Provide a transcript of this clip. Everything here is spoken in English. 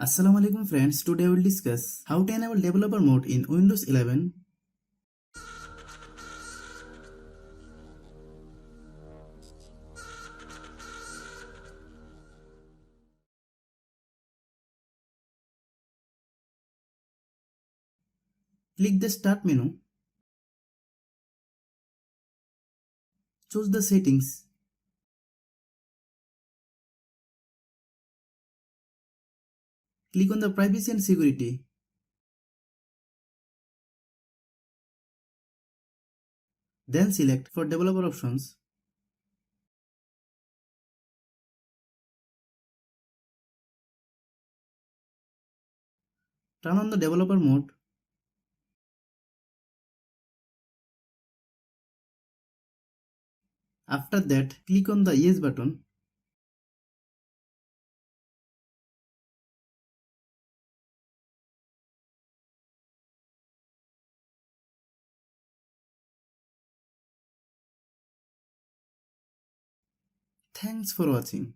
Assalamu alaikum friends, today we will discuss how to enable developer mode in Windows 11. Click the start menu, choose the settings, click on the privacy and security, then select for developer options. Turn on the developer mode. After that, click on the yes button. Thanks for watching.